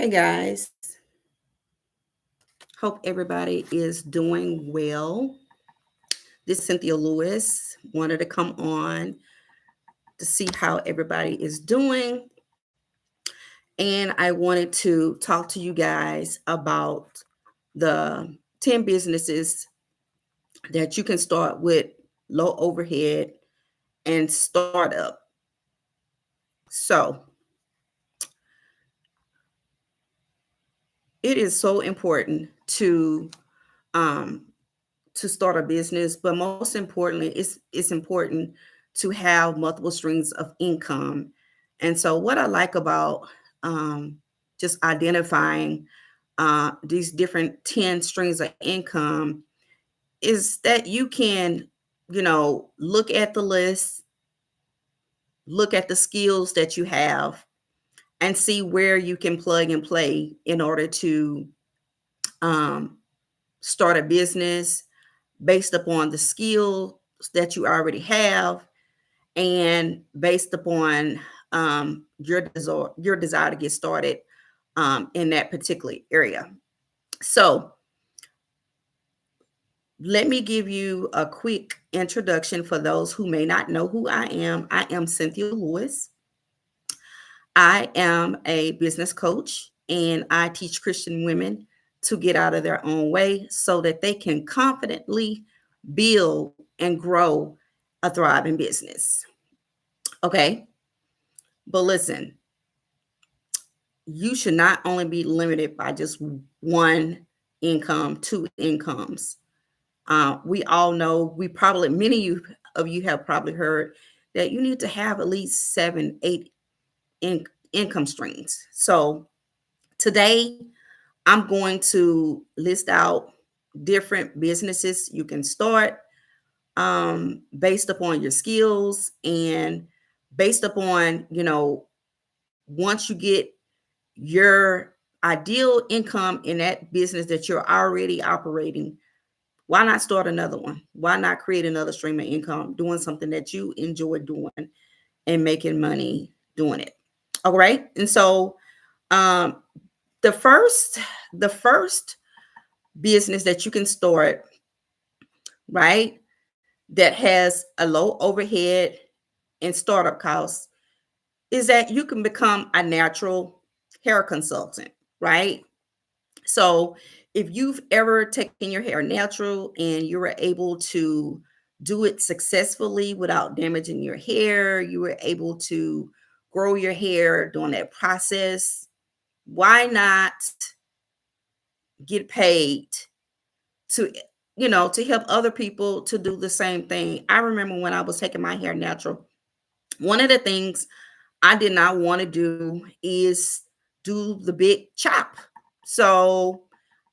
Hey guys, hope everybody is doing well. This is Cynthia Lewis. Wanted to come on to see how everybody is doing. And I wanted to talk to you guys about the 10 businesses that you can start with low overhead and startup. So it is so important um, to start a business, but most importantly, it's important to have multiple streams of income. And so, what I like about um, just identifying these different 10 streams of income is that you can, look at the list, look at the skills that you have, and see where you can plug and play in order to um, start a business based upon the skills that you already have and based upon your desire to get started in that particular area. So let me give you a quick introduction for those who may not know who I am. I am Cynthia Lewis. I am a business coach and I teach Christian women to get out of their own way so that they can confidently build and grow a thriving business. Okay. But listen, you should not only be limited by just one income, two incomes. We all know, many of you have probably heard that you need to have at least seven, eight in, income streams. So today, I'm going to list out different businesses you can start based upon your skills and based upon, once you get your ideal income in that business that you're already operating, why not start another one? Why not create another stream of income doing something that you enjoy doing and making money doing it? All right. And so um, the first, the first business that you can start, right, that has a low overhead and startup costs is that you can become a natural hair consultant, right? So if you've ever taken your hair natural and you were able to do it successfully without damaging your hair, you were able to grow your hair during that process, why not get paid to to help other people to do the same thing? I remember when I was taking my hair natural, one of the things I did not want to do is do the big chop. So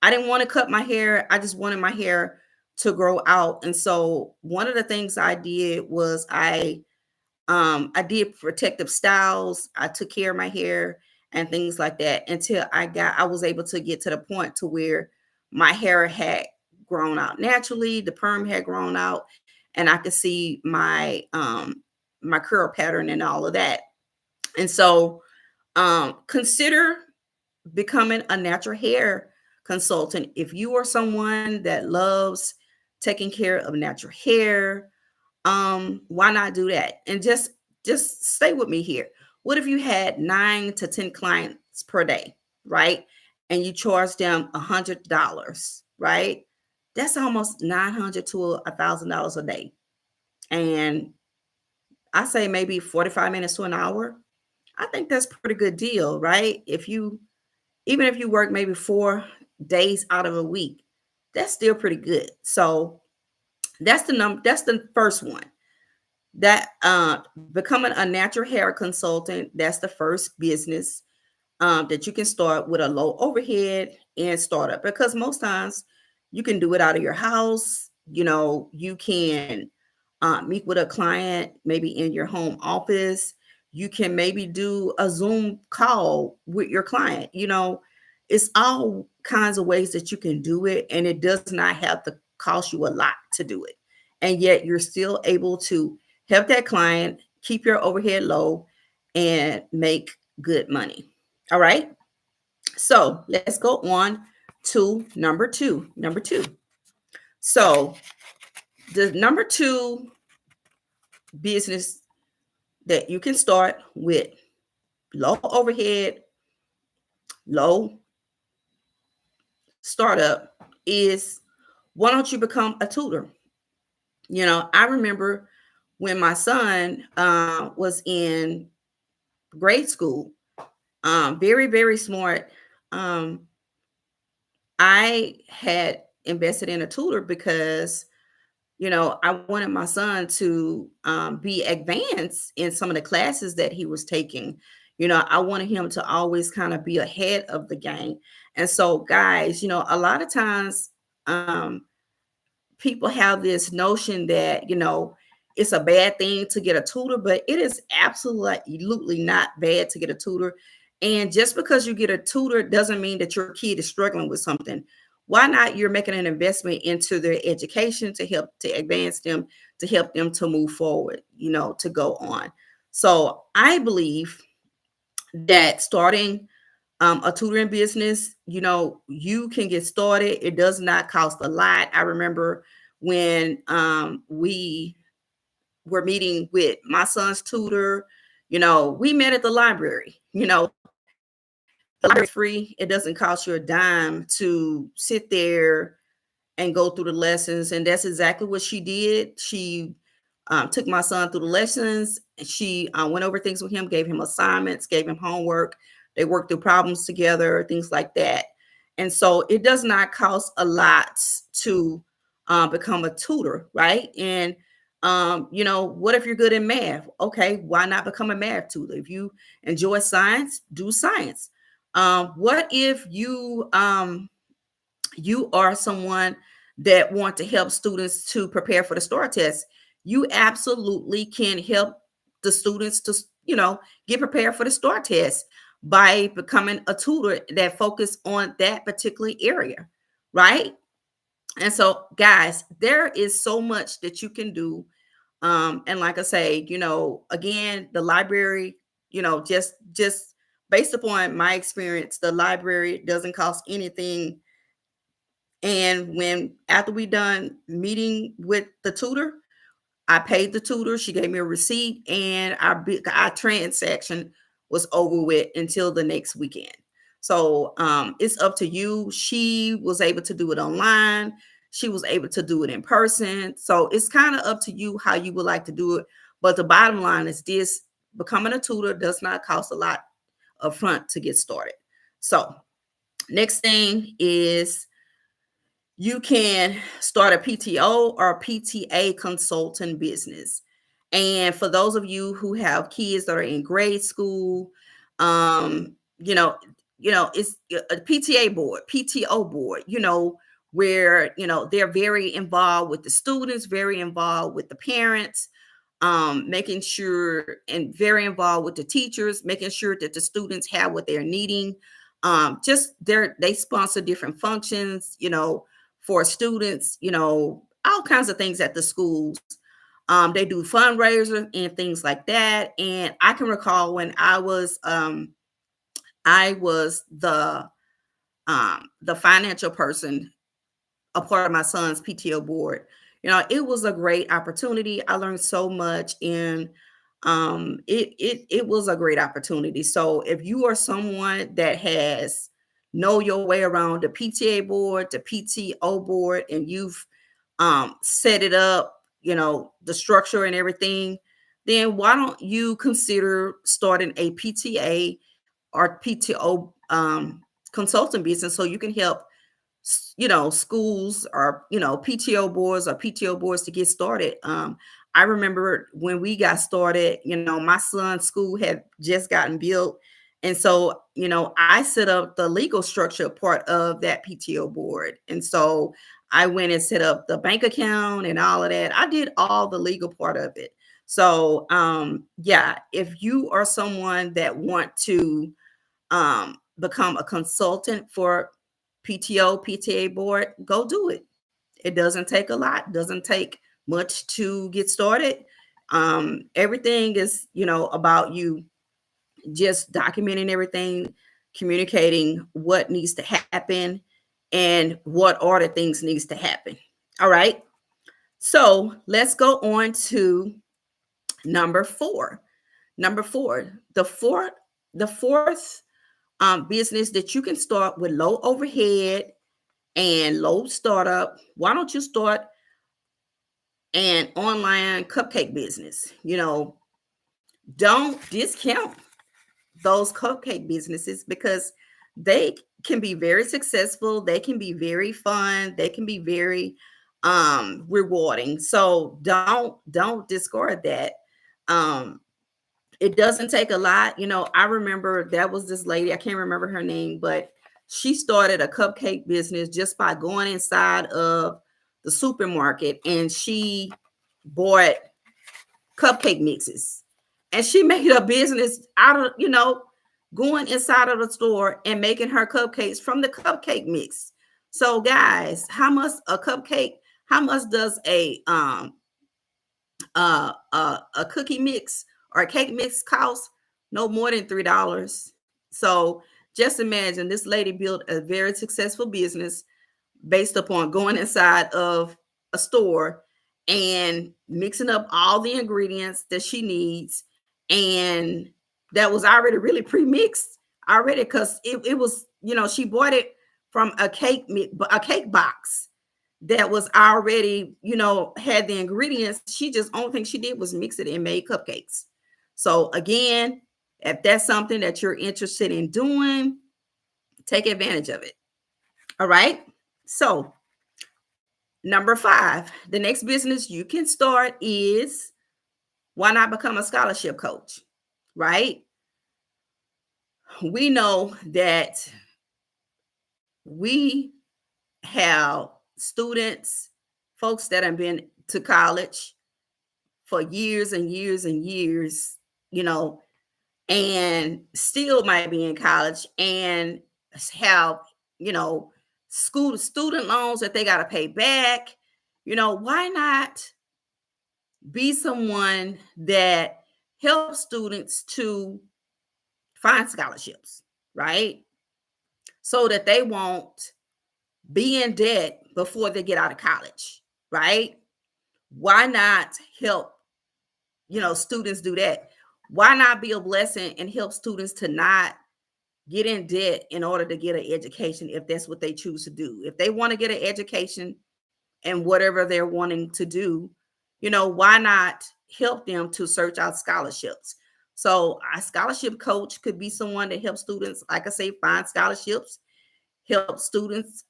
I didn't want to cut my hair. I just wanted my hair to grow out. And so one of the things I did was I did protective styles. I took care of my hair and things like that until I was able to get to the point to where my hair had grown out naturally, the perm had grown out, and I could see my curl pattern and all of that. And so consider becoming a natural hair consultant if you are someone that loves taking care of natural hair. Why not do that? And just stay with me here. What if you had 9 to 10 clients per day, right? And you charge them $100, right? That's almost 900 to $1,000 a day. And I say maybe 45 minutes to an hour. I think that's a pretty good deal, right? Even if you work maybe 4 days out of a week, that's still pretty good. So that's the first one. That becoming a natural hair consultant, that's the first business that you can start with a low overhead and startup, because most times you can do it out of your house. You can meet with a client maybe in your home office. You can maybe do a Zoom call with your client. It's all kinds of ways that you can do it, and it does not have to cost you a lot to do it. And yet you're still able to help that client, keep your overhead low, and make good money. All right. So let's go on to number two. Number two. So the number two business that you can start with low overhead, low startup is, why don't you become a tutor? I remember when my son was in grade school, very, very smart. Um, I had invested in a tutor because, I wanted my son to be advanced in some of the classes that he was taking. I wanted him to always kind of be ahead of the game. And so, guys, a lot of times, people have this notion that, it's a bad thing to get a tutor, but it is absolutely not bad to get a tutor. And just because you get a tutor doesn't mean that your kid is struggling with something. Why not? You're making an investment into their education to help to advance them, to help them to move forward, to go on. So I believe that starting a tutoring business, you can get started. It does not cost a lot. I remember when we were meeting with my son's tutor, we met at the library. The library is free. It doesn't cost you a dime to sit there and go through the lessons. And that's exactly what she did. She took my son through the lessons. She went over things with him, gave him assignments, gave him homework. They worked through problems together, things like that. And so it does not cost a lot to become a tutor, right? And what if you're good in math? Okay, why not become a math tutor? If you enjoy science, do science. What if you are someone that want to help students to prepare for the STAR test? You absolutely can help the students to, get prepared for the STAR test by becoming a tutor that focus on that particular area, right? And so, guys, there is so much that you can do. And like I say, again, the library, just based upon my experience, the library doesn't cost anything. And when after we done meeting with the tutor, I paid the tutor. She gave me a receipt, and our transaction was over with until the next weekend. So it's up to you. She was able to do it online. She was able to do it in person. So it's kind of up to you how you would like to do it. But the bottom line is this: becoming a tutor does not cost a lot upfront to get started. So next thing is, you can start a PTO or PTA consultant business. And for those of you who have kids that are in grade school, um, you know, it's a PTA board, PTO board, where, they're very involved with the students, very involved with the parents, making sure, and very involved with the teachers, making sure that the students have what they're needing. Just they sponsor different functions, for students, all kinds of things at the schools. They do fundraisers and things like that. And I can recall when I was the financial person, a part of my son's PTO board. It was a great opportunity. I learned so much, and it was a great opportunity. So if you are someone that has know your way around the PTA board, the PTO board, and you've set it up, the structure and everything, then why don't you consider starting a PTA or PTO consulting business so you can help schools or PTO boards or PTO boards to get started. I remember when we got started, my son's school had just gotten built, and so I set up the legal structure part of that PTO board. And so I went and set up the bank account and all of that. I did all the legal part of it. So yeah, if you are someone that want to become a consultant for PTO, PTA board, go do it. It doesn't take a lot, doesn't take much to get started. Everything is, about you just documenting everything, communicating what needs to happen and what order things needs to happen. All right. So let's go on to number four. Number four, the fourth business that you can start with low overhead and low startup. Why don't you start an online cupcake business? Don't discount those cupcake businesses because they can be very successful. They can be very fun. They can be very rewarding. So don't discard that. Um it doesn't take a lot. I remember that was this lady, I can't remember her name, but she started a cupcake business just by going inside of the supermarket and she bought cupcake mixes. And she made a business out of, going inside of the store and making her cupcakes from the cupcake mix. So guys, how much does a cookie mix or a cake mix cost? No more than $3. So just imagine this lady built a very successful business based upon going inside of a store and mixing up all the ingredients that she needs, and that was already really pre-mixed already because it was, she bought it from a cake box that was already, had the ingredients. She just, only thing she did was mix it and made cupcakes. So again, if that's something that you're interested in doing, take advantage of it. All right. So number five, the next business you can start is, why not become a scholarship coach? Right? We know that we have students, folks that have been to college for years and years and years, you know, and still might be in college and have, you know, student loans that they got to pay back. Why not be someone that helps students to find scholarships, right? So that they won't be in debt before they get out of college, right? Why not help, students do that? Why not be a blessing and help students to not get in debt in order to get an education if that's what they choose to do? If they want to get an education and whatever they're wanting to do, why not help them to search out scholarships? So a scholarship coach could be someone that helps students, like I say, find scholarships, help students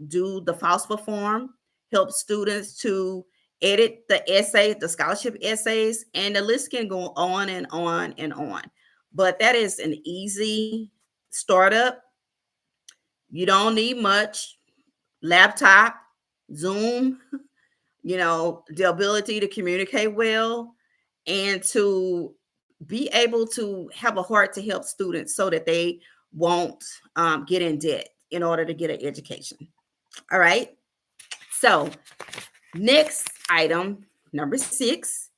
do the FAFSA form, help students to edit the essay, the scholarship essays, and the list can go on and on and on. But that is an easy startup. You don't need much. Laptop, Zoom, the ability to communicate well and to be able to have a heart to help students so that they won't get in debt in order to get an education. All right. So next item, number six.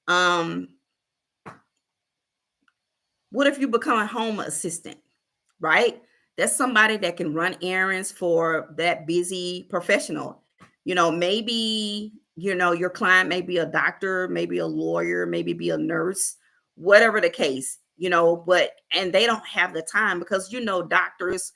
What if you become a home assistant, right? That's somebody that can run errands for that busy professional. Maybe, your client may be a doctor, maybe a lawyer, maybe be a nurse, whatever the case, and they don't have the time because, doctors,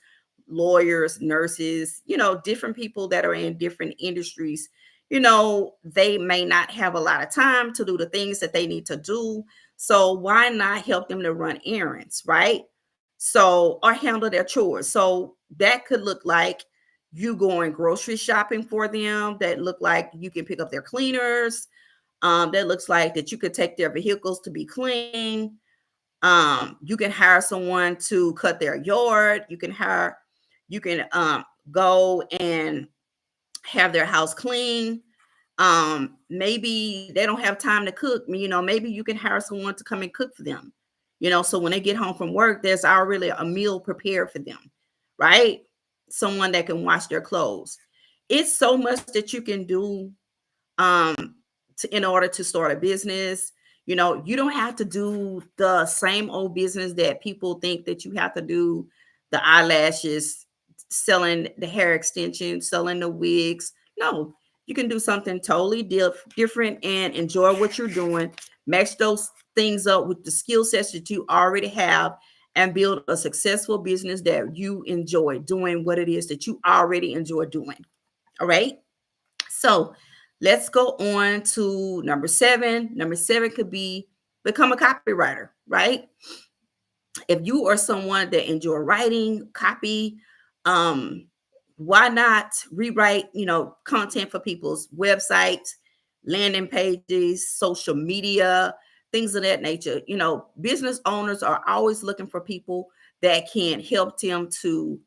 lawyers, nurses, different people that are in different industries, they may not have a lot of time to do the things that they need to do. So why not help them to run errands, right? So, or handle their chores. So that could look like you going grocery shopping for them. That look like you can pick up their cleaners. That looks like that you could take their vehicles to be clean. You can hire someone to cut their yard. You can go and have their house clean. Maybe they don't have time to cook. Maybe you can hire someone to come and cook for them. So when they get home from work, there's already a meal prepared for them, right? Someone that can wash their clothes. It's so much that you can do in order to start a business. You don't have to do the same old business that people think that you have to do the eyelashes, selling the hair extensions, selling the wigs. No, you can do something totally different and enjoy what you're doing. Match those things up with the skill sets that you already have and build a successful business that you enjoy doing what it is that you already enjoy doing. All right. So let's go on to number 7. Number 7 could be become a copywriter, right? If you are someone that enjoy writing copy, um why not rewrite, content for people's websites, landing pages, social media, things of that nature. Business owners are always looking for people that can help them to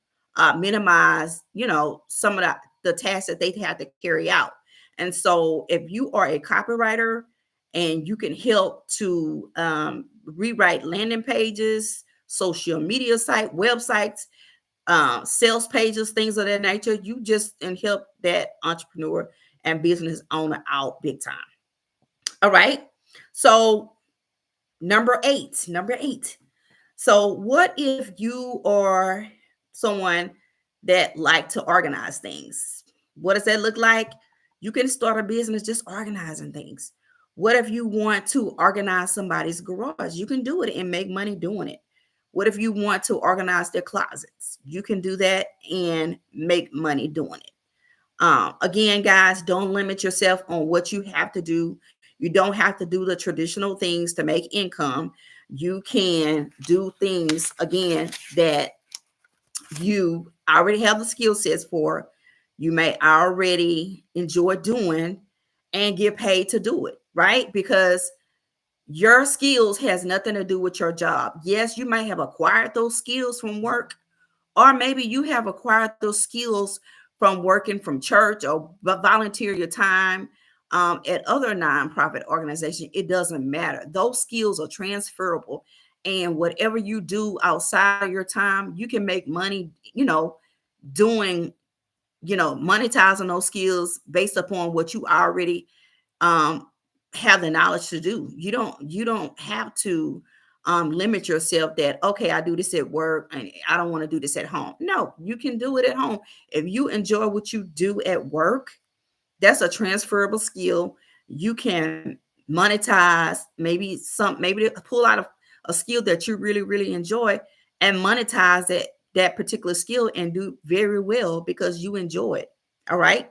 minimize, some of the tasks that they have to carry out. And so if you are a copywriter and you can help to rewrite landing pages, social media websites, sales pages, things of that nature, you just and help that entrepreneur and business owner out big time. All right. So number eight. So what if you are someone that like to organize things? What does that look like? You can start a business just organizing things. What if you want to organize somebody's garage? You can do it and make money doing it. What if you want to organize their closets? You can do that and make money doing it. Again, guys, don't limit yourself on what you have to do. You don't have to do the traditional things to make income. You can do things, again, that you already have the skill sets for, you may already enjoy doing, and get paid to do it, right? Because your skills has nothing to do with your job. Yes, you might have acquired those skills from work, or maybe you have acquired those skills from working from church or volunteer your time at other nonprofit organizations. It doesn't matter. Those skills are transferable. And whatever you do outside of your time, you can make money, doing, monetizing those skills based upon what you already um, have the knowledge to do. You don't have to limit yourself that, okay, I do this at work and I don't want to do this at home. No, you can do it at home. If you enjoy what you do at work, that's a transferable skill. You can monetize, maybe to pull out a skill that you really, really enjoy and monetize that particular skill and do very well because you enjoy it. All right.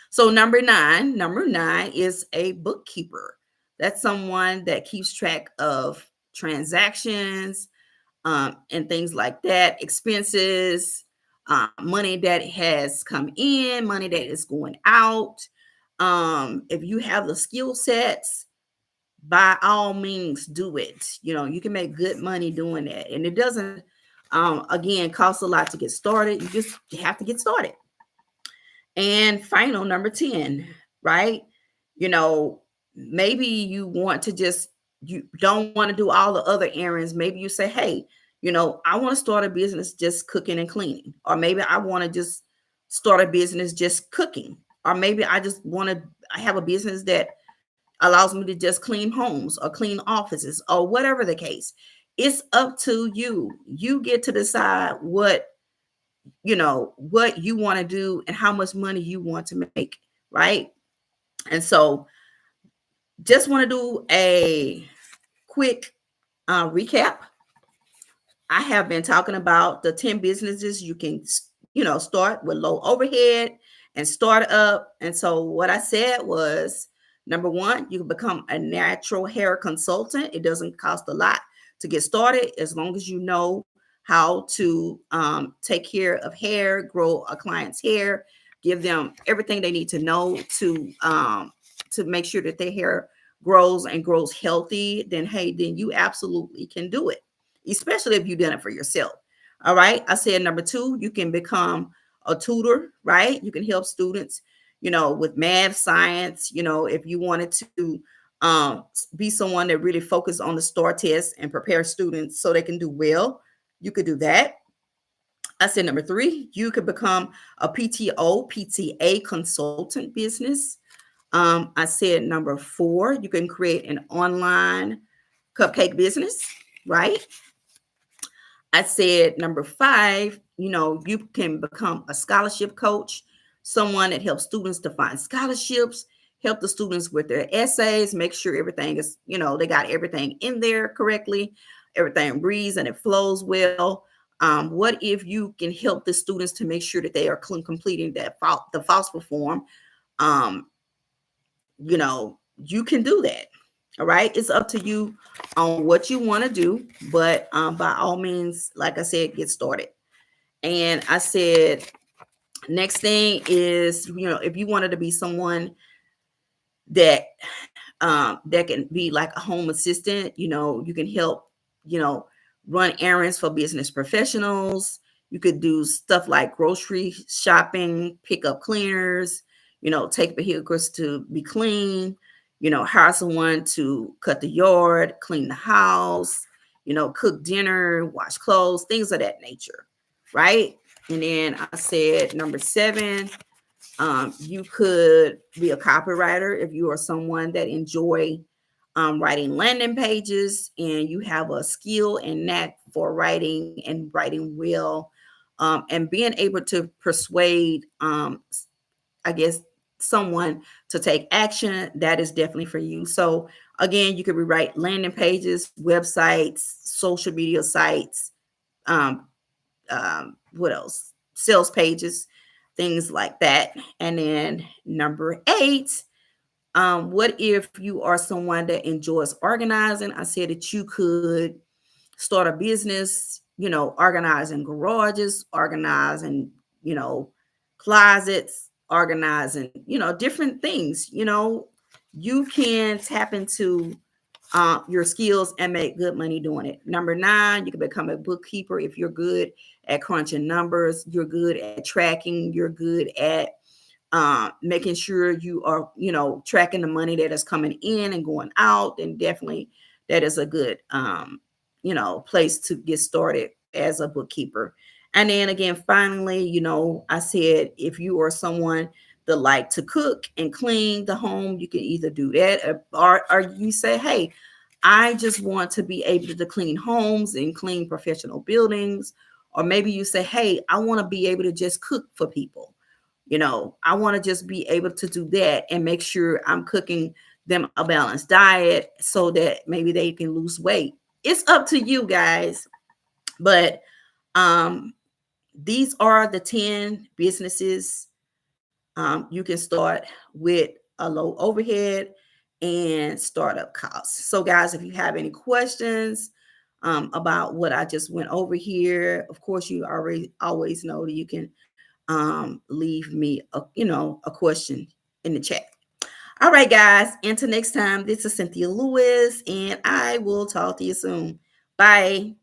So number nine is a bookkeeper. That's someone that keeps track of transactions, and things like that, expenses, money that has come in, money that is going out. If you have the skill sets, by all means, do it. You can make good money doing that, and it doesn't, again, cost a lot to get started. You have to get started. And final, number 10, right? You know, maybe you don't want to do all the other errands. Maybe you say, hey, I want to start a business just cooking and cleaning. Or maybe I want to just start a business just cooking. Or maybe I just want to have a business that allows me to just clean homes or clean offices or whatever the case. It's up to you. You get to decide what you want to do and how much money you want to make, right? And so just want to do a quick recap. I have been talking about the 10 businesses you can start with low overhead and start up. And so what I said was, number 1, you can become a natural hair consultant. It doesn't cost a lot to get started as long as you know how to take care of hair, grow a client's hair, give them everything they need to know to make sure that their hair grows and grows healthy. Then then you absolutely can do it, especially if you've done it for yourself. All right. I said number 2, you can become a tutor, right? You can help students, with math, science, if you wanted to be someone that really focus on the STAR test and prepare students so they can do well, you could do that. I said number 3, you could become a PTA consultant business. I said number 4, you can create an online cupcake business, right? I said number five, you can become a scholarship coach, someone that helps students to find scholarships, help the students with their essays, make sure everything is, they got everything in there correctly, everything reads and it flows well. What if you can help the students to make sure that they are completing the FOSFA form? Um, you can do that. All right. It's up to you on what you want to do. But by all means, like I said, get started. And I said, next thing is, if you wanted to be someone that that can be like a home assistant, you can help, you know, run errands for business professionals. You could do stuff like grocery shopping, pick up cleaners, take vehicles to be clean, hire someone to cut the yard, clean the house, cook dinner, wash clothes, things of that nature. Right. And then I said number seven, you could be a copywriter if you are someone that enjoy writing landing pages and you have a skill and knack for writing and writing well, and being able to persuade, I guess, someone to take action. That is definitely for you. So again, you could rewrite landing pages, websites, social media sites, um, what else? Sales pages, things like that. And then number eight, what if you are someone that enjoys organizing? I said that you could start a business, organizing garages, organizing, you know, closets, organizing, different things. You can tap into your skills and make good money doing it. Number nine, you can become a bookkeeper if you're good at crunching numbers, you're good at tracking, you're good at making sure you are, tracking the money that is coming in and going out. And definitely that is a good, place to get started as a bookkeeper. And then again, finally, I said if you are someone that like to cook and clean the home, you can either do that, or you say, hey, I just want to be able to clean homes and clean professional buildings. Or maybe you say, hey, I want to be able to just cook for people. I want to just be able to do that and make sure I'm cooking them a balanced diet so that maybe they can lose weight. It's up to you guys. But um, these are the 10 businesses you can start with a low overhead and startup costs. So, guys, if you have any questions about what I just went over here, of course, you already always know that you can leave me a question in the chat. All right, guys. Until next time, this is Cynthia Lewis, and I will talk to you soon. Bye.